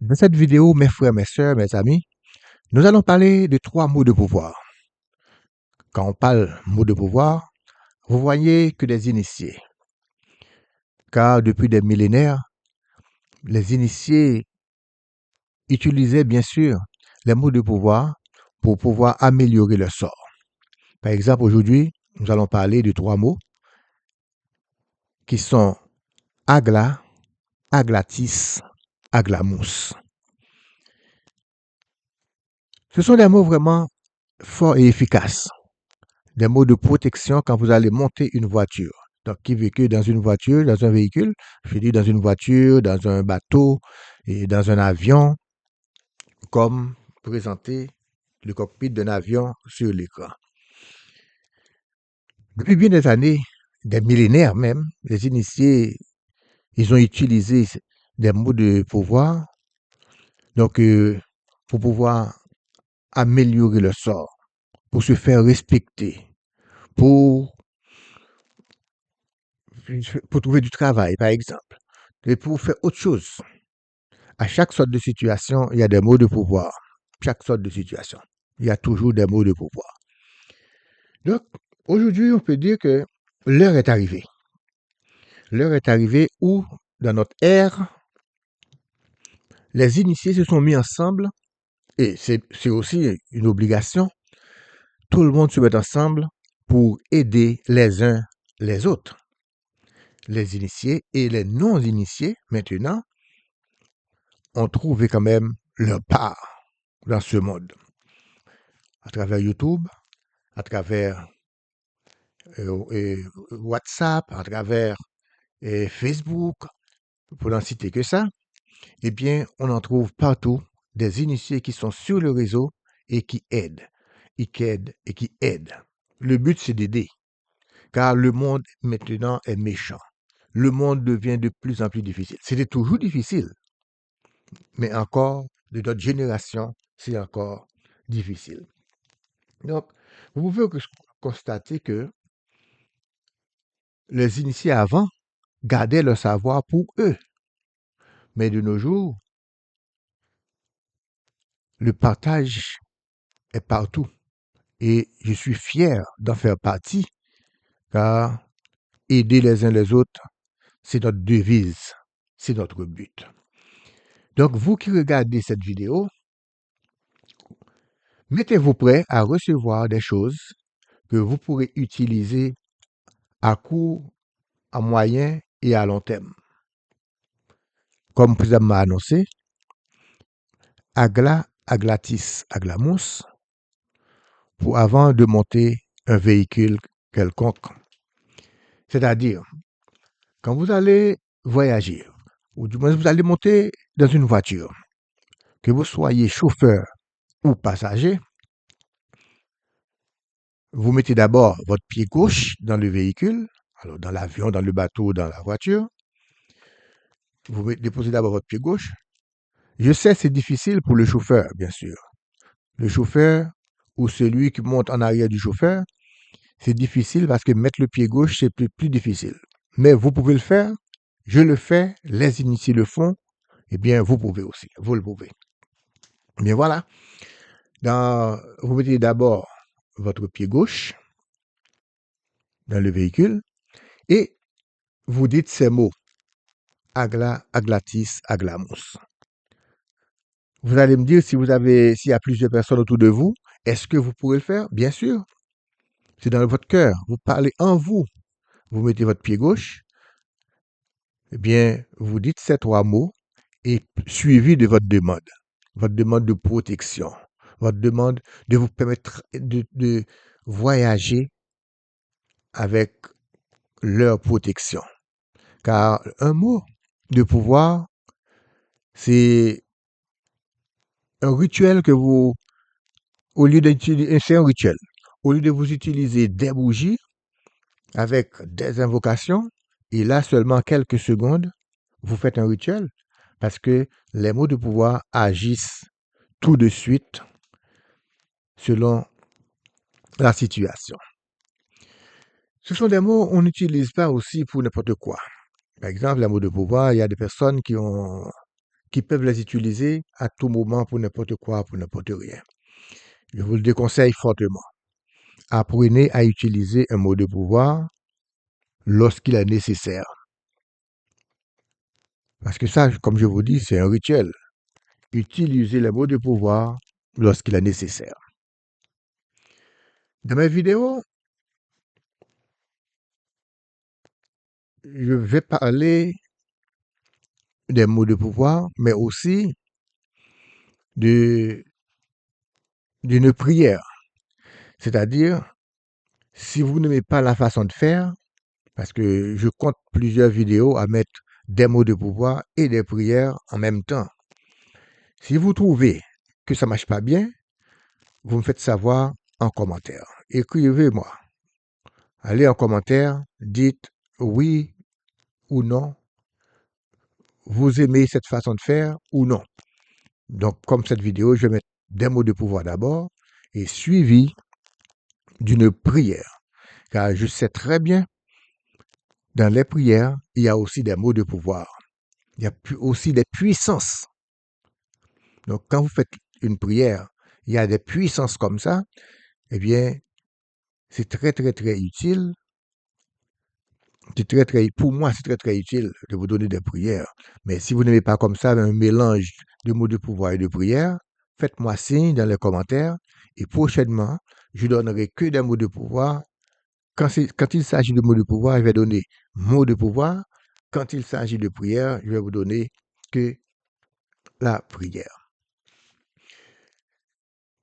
Dans cette vidéo, mes frères, mes sœurs, mes amis, nous allons parler de trois mots de pouvoir. Quand on parle mots de pouvoir, vous voyez que des initiés. Car depuis des millénaires, les initiés utilisaient bien sûr les mots de pouvoir pour pouvoir améliorer leur sort. Par exemple, aujourd'hui, nous allons parler de trois mots qui sont agla, aglatis, aglamus. Ce sont des mots vraiment forts et efficaces. Des mots de protection quand vous allez monter une voiture. Donc, qui veut que dans une voiture, dans un véhicule, je dis dans une voiture, dans un bateau et dans un avion, comme présenter le cockpit d'un avion sur l'écran. Depuis bien des années, des millénaires même, les initiés, ils ont utilisé des mots de pouvoir, donc pour pouvoir améliorer le sort, pour se faire respecter, pour trouver du travail, par exemple, et pour faire autre chose. À chaque sorte de situation, il y a des mots de pouvoir. Chaque sorte de situation, il y a toujours des mots de pouvoir. Donc, aujourd'hui, on peut dire que l'heure est arrivée. L'heure est arrivée où, dans notre ère, les initiés se sont mis ensemble, et c'est aussi une obligation. Tout le monde se met ensemble pour aider les uns les autres. Les initiés et les non-initiés, maintenant, ont trouvé quand même leur part dans ce monde. À travers YouTube, à travers WhatsApp, à travers Facebook, pour n'en citer que ça, eh bien, on en trouve partout des initiés qui sont sur le réseau et qui aident, et qui aident. Le but, c'est d'aider, car le monde maintenant est méchant. Le monde devient de plus en plus difficile. C'était toujours difficile, mais encore, de notre génération, c'est encore difficile. Donc, vous pouvez constater que les initiés avant gardaient leur savoir pour eux. Mais de nos jours, le partage est partout. Et je suis fier d'en faire partie, car aider les uns les autres, c'est notre devise, c'est notre but. Donc, vous qui regardez cette vidéo, mettez-vous prêt à recevoir des choses que vous pourrez utiliser à court, à moyen et à long terme. Comme président m'a annoncé, agla, aglatis, aglamus, pour avant de monter un véhicule quelconque. C'est-à-dire, quand vous allez voyager, ou du moins vous allez monter dans une voiture, que vous soyez chauffeur ou passager, vous mettez d'abord votre pied gauche dans le véhicule, alors dans l'avion, dans le bateau, dans la voiture. Vous déposez d'abord votre pied gauche. Je sais, c'est difficile pour le chauffeur, bien sûr. Le chauffeur ou celui qui monte en arrière du chauffeur, c'est difficile parce que mettre le pied gauche, c'est plus difficile. Mais vous pouvez le faire. Je le fais. Les initiés le font. Eh bien, vous pouvez aussi. Vous le pouvez. Bien voilà. Vous mettez d'abord votre pied gauche dans le véhicule et vous dites ces mots. Agla, aglatis, aglamus. Vous allez me dire s'il y a plusieurs personnes autour de vous, est-ce que vous pourrez le faire? Bien sûr. C'est dans votre cœur. Vous parlez en vous. Vous mettez votre pied gauche. Eh bien, vous dites ces trois mots et suivi de votre demande de protection, votre demande de vous permettre de voyager avec leur protection. Car un mot de pouvoir, c'est un rituel que vous, au lieu d'utiliser, c'est un rituel. Au lieu de vous utiliser des bougies avec des invocations, et là seulement quelques secondes, vous faites un rituel parce que les mots de pouvoir agissent tout de suite selon la situation. Ce sont des mots qu'on n'utilise pas aussi pour n'importe quoi. Par exemple, les mots de pouvoir, il y a des personnes qui peuvent les utiliser à tout moment pour n'importe quoi, pour n'importe rien. Je vous le déconseille fortement. Apprenez à utiliser un mot de pouvoir lorsqu'il est nécessaire. Parce que ça, comme je vous dis, c'est un rituel. Utilisez les mots de pouvoir lorsqu'il est nécessaire. Dans mes vidéos, je vais parler des mots de pouvoir, mais aussi d'une prière. C'est-à-dire, si vous n'aimez pas la façon de faire, parce que je compte plusieurs vidéos à mettre des mots de pouvoir et des prières en même temps. Si vous trouvez que ça ne marche pas bien, vous me faites savoir en commentaire. Écrivez-moi. Allez en commentaire, dites oui ou non, vous aimez cette façon de faire ou non. Donc, comme cette vidéo, je vais mettre des mots de pouvoir d'abord et suivi d'une prière. Car je sais très bien, dans les prières, il y a aussi des mots de pouvoir. Il y a aussi des puissances. Donc, quand vous faites une prière, il y a des puissances comme ça, eh bien, c'est très, très, très utile. Pour moi, c'est très, très utile de vous donner des prières. Mais si vous n'aimez pas comme ça, un mélange de mots de pouvoir et de prières, faites-moi signe dans les commentaires et prochainement, je donnerai que des mots de pouvoir. Quand il s'agit de mots de pouvoir, je vais donner mots de pouvoir. Quand il s'agit de prière, je vais vous donner que la prière.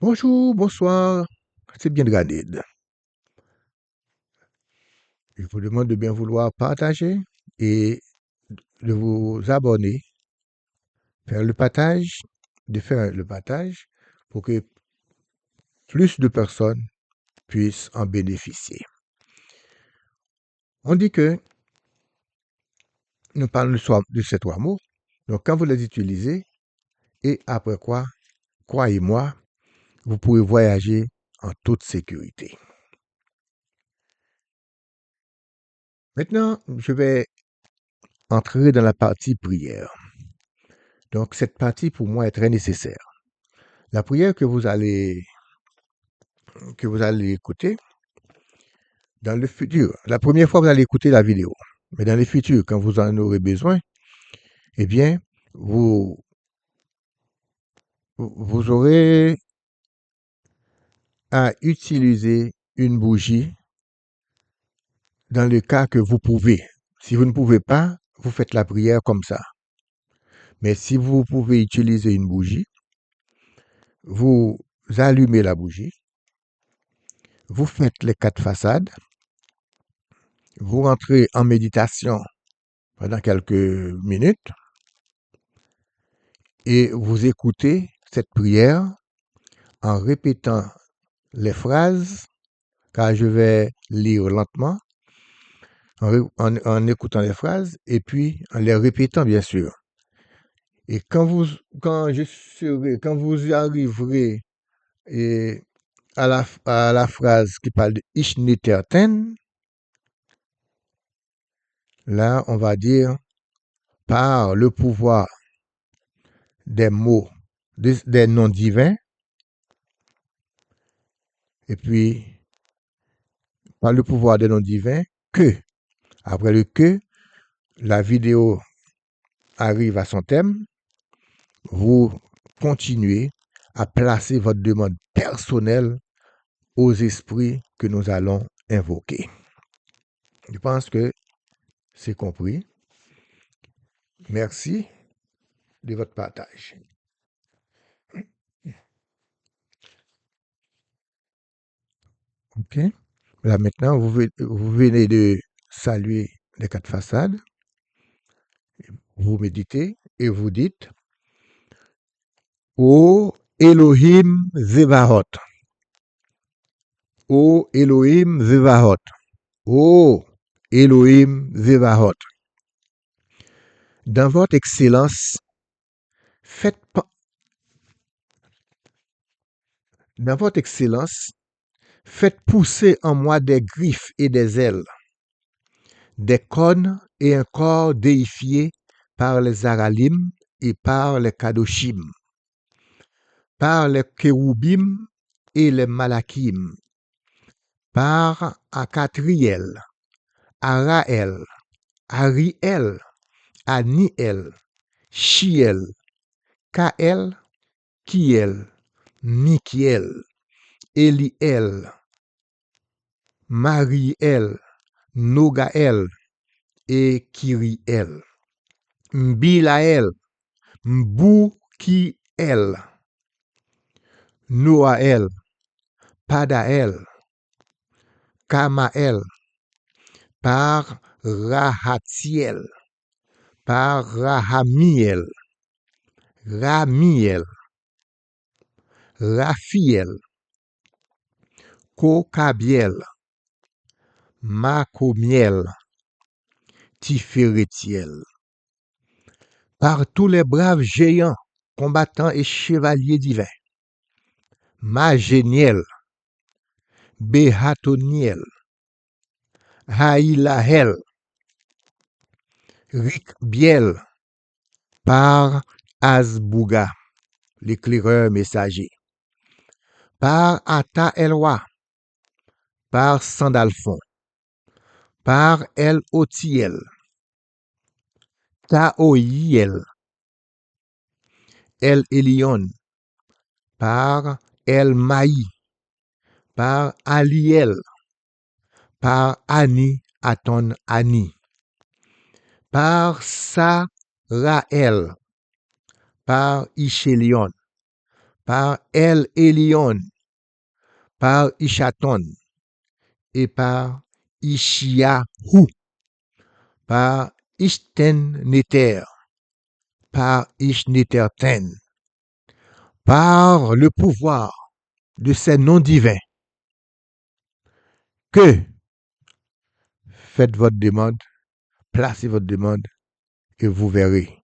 Bonjour, bonsoir, c'est bien Granide. Je vous demande de bien vouloir partager et de vous abonner, de faire le partage pour que plus de personnes puissent en bénéficier. On dit que nous parlons de ces trois mots. Donc, quand vous les utilisez, et après quoi, croyez-moi, vous pouvez voyager en toute sécurité. Maintenant, je vais entrer dans la partie prière. Donc, cette partie, pour moi, est très nécessaire. La prière que vous allez écouter, dans le futur, la première fois, vous allez écouter la vidéo. Mais dans le futur, quand vous en aurez besoin, eh bien, vous aurez à utiliser une bougie dans le cas que vous pouvez. Si vous ne pouvez pas, vous faites la prière comme ça. Mais si vous pouvez utiliser une bougie, vous allumez la bougie, vous faites les 4 façades, vous rentrez en méditation pendant quelques minutes et vous écoutez cette prière en répétant les phrases, car je vais lire lentement, en écoutant les phrases et puis en les répétant bien sûr. Et quand vous arriverez à la phrase qui parle de Ich Niterten, là on va dire par le pouvoir des mots, des noms divins, et puis par le pouvoir des noms divins, que, après le que, la vidéo arrive à son thème, vous continuez à placer votre demande personnelle aux esprits que nous allons invoquer. Je pense que c'est compris. Merci de votre partage. OK. Là maintenant, vous venez de saluer les 4 façades. Vous méditez et vous dites Ô Elohim Zevahot. Ô Elohim Zevahot. Ô Elohim Zevahot. Dans votre excellence, faites pousser en moi des griffes et des ailes, des cônes et un corps déifié par les Aralim et par les Kadoshim, par les Kéroubim et les Malakim, par Akatriel, Araël, Ariel, Aniel, Chiel, Kael, Kiel, Mikiel, Eliel, Mariel, Nogael et Kiriel, Mbilael, Mboukiel, Noael, Padael, Kamael, par Rahatiel, par Rahamiel, Ramiel, Raphiel, Kokabiel, Macomiel, Tiféretiel, par tous les braves géants, combattants et chevaliers divins, Magéniel, Béhatoniel, Haïlahel, Rikbiel, par Azbouga, l'éclaireur messager, par Ata Elwa, par Sandalphon, par El Otiel, Taoïel, El Elion, par El Maï, par Aliel, par Ani Aton Ani, par Sarael, par Ishelion, par El Elion, par Ishaton et par Ishiahu, par Ishten-Neter, par Ishneterten, par le pouvoir de ces noms divins, que faites votre demande, placez votre demande et vous verrez.